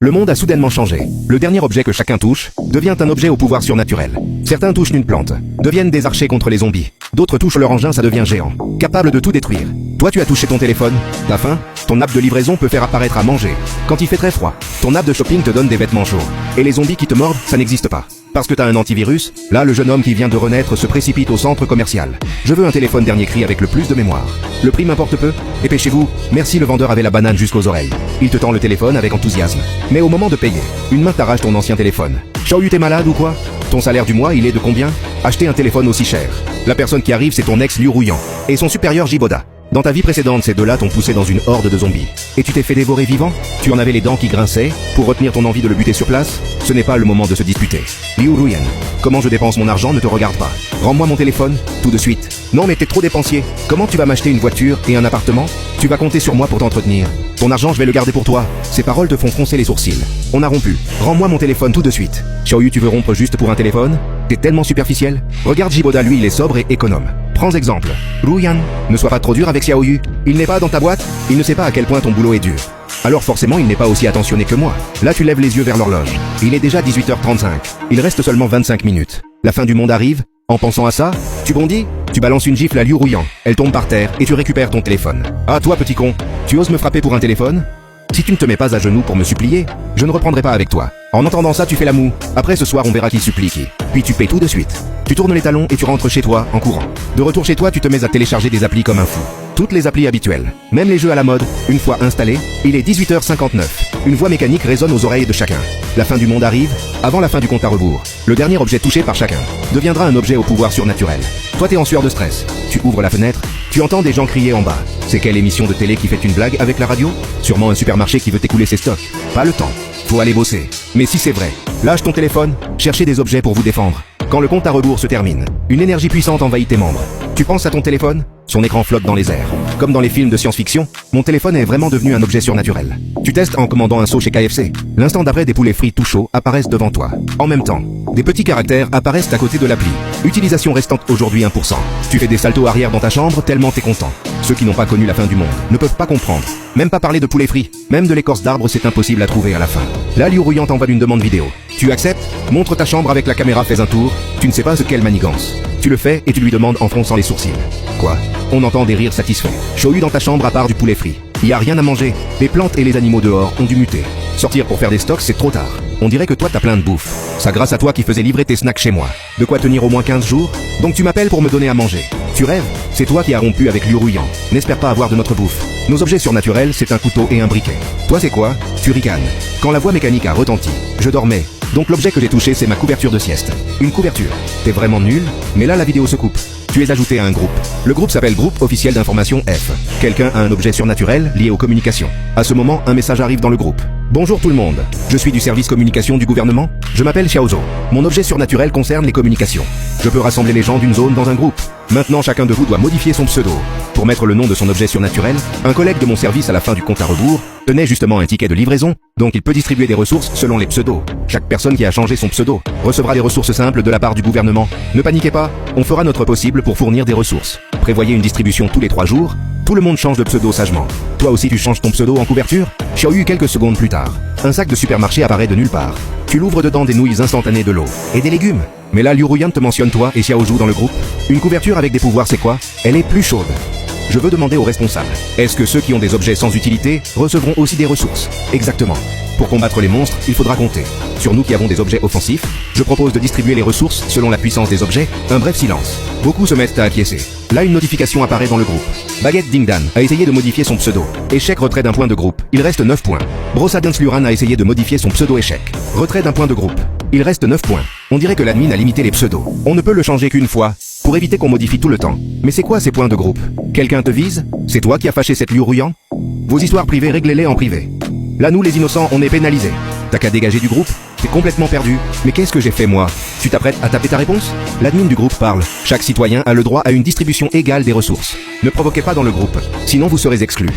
Le monde a soudainement changé. Le dernier objet que chacun touche devient un objet au pouvoir surnaturel. Certains touchent une plante, deviennent des archers contre les zombies. D'autres touchent leur engin, ça devient géant, capable de tout détruire. Toi, tu as touché ton téléphone, t'as faim, ton app de livraison peut faire apparaître à manger. Quand il fait très froid, ton app de shopping te donne des vêtements chauds. Et les zombies qui te mordent, ça n'existe pas. Parce que t'as un antivirus, là le jeune homme qui vient de renaître se précipite au centre commercial. Je veux un téléphone dernier cri avec le plus de mémoire. Le prix m'importe peu. Dépêchez-vous. Merci, le vendeur avait la banane jusqu'aux oreilles. Il te tend le téléphone avec enthousiasme. Mais au moment de payer, une main t'arrache ton ancien téléphone. Xiaoyu, t'es malade ou quoi? Ton salaire du mois, il est de combien? Acheter un téléphone aussi cher. La personne qui arrive, c'est ton ex Liu Rouyan et son supérieur Jiboda. Dans ta vie précédente, ces deux-là t'ont poussé dans une horde de zombies. Et tu t'es fait dévorer vivant? Tu en avais les dents qui grinçaient pour retenir ton envie de le buter sur place? Ce n'est pas le moment de se disputer. Liu Rouyan, comment je dépense mon argent ne te regarde pas. Rends-moi mon téléphone, tout de suite. Non mais t'es trop dépensier. Comment tu vas m'acheter une voiture et un appartement? Tu vas compter sur moi pour t'entretenir. Ton argent, je vais le garder pour toi. Ces paroles te font froncer les sourcils. On a rompu. Rends-moi mon téléphone tout de suite. Xiaoyu, tu veux rompre juste pour un téléphone? T'es tellement superficiel. Regarde Jiboda, lui, il est sobre et économe. Prends exemple. Rouyan, ne sois pas trop dur avec Xiaoyu. Il n'est pas dans ta boîte, il ne sait pas à quel point ton boulot est dur. Alors forcément, il n'est pas aussi attentionné que moi. Là, tu lèves les yeux vers l'horloge. Il est déjà 18h35. Il reste seulement 25 minutes. La fin du monde arrive. En pensant à ça, tu bondis, tu balances une gifle à Liu Rouyan. Elle tombe par terre et tu récupères ton téléphone. Ah toi, petit con, tu oses me frapper pour un téléphone? Si tu ne te mets pas à genoux pour me supplier, je ne reprendrai pas avec toi. En entendant ça, tu fais la moue. Après ce soir, on verra qui supplie qui. Puis tu paies tout de suite. Tu tournes les talons et tu rentres chez toi en courant. De retour chez toi, tu te mets à télécharger des applis comme un fou. Toutes les applis habituelles, même les jeux à la mode, une fois installés, il est 18h59. Une voix mécanique résonne aux oreilles de chacun. La fin du monde arrive, avant la fin du compte à rebours. Le dernier objet touché par chacun deviendra un objet au pouvoir surnaturel. Toi, t'es en sueur de stress. Tu ouvres la fenêtre, tu entends des gens crier en bas. C'est quelle émission de télé qui fait une blague avec la radio? Sûrement un supermarché qui veut t'écouler ses stocks. Pas le temps. Faut aller bosser. Mais si c'est vrai, lâche ton téléphone, cherchez des objets pour vous défendre. Quand le compte à rebours se termine, une énergie puissante envahit tes membres. Tu penses à ton téléphone? Son écran flotte dans les airs. Comme dans les films de science-fiction, mon téléphone est vraiment devenu un objet surnaturel. Tu testes en commandant un saut chez KFC. L'instant d'après, des poulets frits tout chauds apparaissent devant toi. En même temps, des petits caractères apparaissent à côté de l'appli. Utilisation restante aujourd'hui 1%. Tu fais des saltos arrière dans ta chambre tellement t'es content. Ceux qui n'ont pas connu la fin du monde ne peuvent pas comprendre. Même pas parler de poulet frits. Même de l'écorce d'arbre, c'est impossible à trouver à la fin. Là, Liu Rouyan t'envoie une demande vidéo. Tu acceptes? Montre ta chambre avec la caméra, fais un tour. Tu ne sais pas ce qu'est le manigance. Tu le fais et tu lui demandes en fronçant les sourcils. Quoi? On entend des rires satisfaits. Xiaoyu, dans ta chambre à part du poulet frit. Y a rien à manger. Les plantes et les animaux dehors ont dû muter. Sortir pour faire des stocks, c'est trop tard. On dirait que toi t'as plein de bouffe. Ça grâce à toi qui faisais livrer tes snacks chez moi. De quoi tenir au moins 15 jours? Donc tu m'appelles pour me donner à manger. Tu rêves? C'est toi qui as rompu avec Liu Rouyan. N'espère pas avoir de notre bouffe. Nos objets surnaturels, c'est un couteau et un briquet. Toi c'est quoi? Tu ricanes. Quand la voix mécanique a retenti, je dormais. Donc l'objet que j'ai touché, c'est ma couverture de sieste. Une couverture. T'es vraiment nul? Mais là la vidéo se coupe. Tu es ajouté à un groupe. Le groupe s'appelle Groupe Officiel d'Information F. Quelqu'un a un objet surnaturel lié aux communications. À ce moment, un message arrive dans le groupe. Bonjour tout le monde. Je suis du service communication du gouvernement. Je m'appelle Xiaozo. Mon objet surnaturel concerne les communications. Je peux rassembler les gens d'une zone dans un groupe. Maintenant, chacun de vous doit modifier son pseudo. Pour mettre le nom de son objet surnaturel, un collègue de mon service à la fin du compte à rebours tenait justement un ticket de livraison, donc il peut distribuer des ressources selon les pseudos. Chaque personne qui a changé son pseudo recevra des ressources simples de la part du gouvernement. Ne paniquez pas, on fera notre possible pour fournir des ressources. Prévoyez une distribution tous les 3 jours. Tout le monde change de pseudo sagement. Toi aussi tu changes ton pseudo en couverture? Xiaoyu, quelques secondes plus tard. Un sac de supermarché apparaît de nulle part. Tu l'ouvres dedans des nouilles instantanées, de l'eau et des légumes. Mais là, Liu Rouyan te mentionne toi et Xiaoju dans le groupe. Une couverture avec des pouvoirs, c'est quoi? Elle est plus chaude. Je veux demander aux responsables. Est-ce que ceux qui ont des objets sans utilité recevront aussi des ressources? Exactement. Pour combattre les monstres, il faudra compter. Sur nous qui avons des objets offensifs, je propose de distribuer les ressources selon la puissance des objets. Un bref silence. Beaucoup se mettent à acquiescer. Là, une notification apparaît dans le groupe. Baguette Dingdan a essayé de modifier son pseudo. Échec, retrait d'un point de groupe. Il reste 9 points. Brossadins Luran a essayé de modifier son pseudo échec. Retrait d'un point de groupe. Il reste 9 points. On dirait que l'admin a limité les pseudos. On ne peut le changer qu'une fois, pour éviter qu'on modifie tout le temps. Mais c'est quoi ces points de groupe? Quelqu'un te vise? C'est toi qui as fâché cette Liu Rouyan? Vos histoires privées, réglez-les en privé. Là, nous les innocents, on est pénalisés. T'as qu'à dégager du groupe? T'es complètement perdu. Mais qu'est-ce que j'ai fait moi? Tu t'apprêtes à taper ta réponse? L'admin du groupe parle. Chaque citoyen a le droit à une distribution égale des ressources. Ne provoquez pas dans le groupe, sinon vous serez exclus.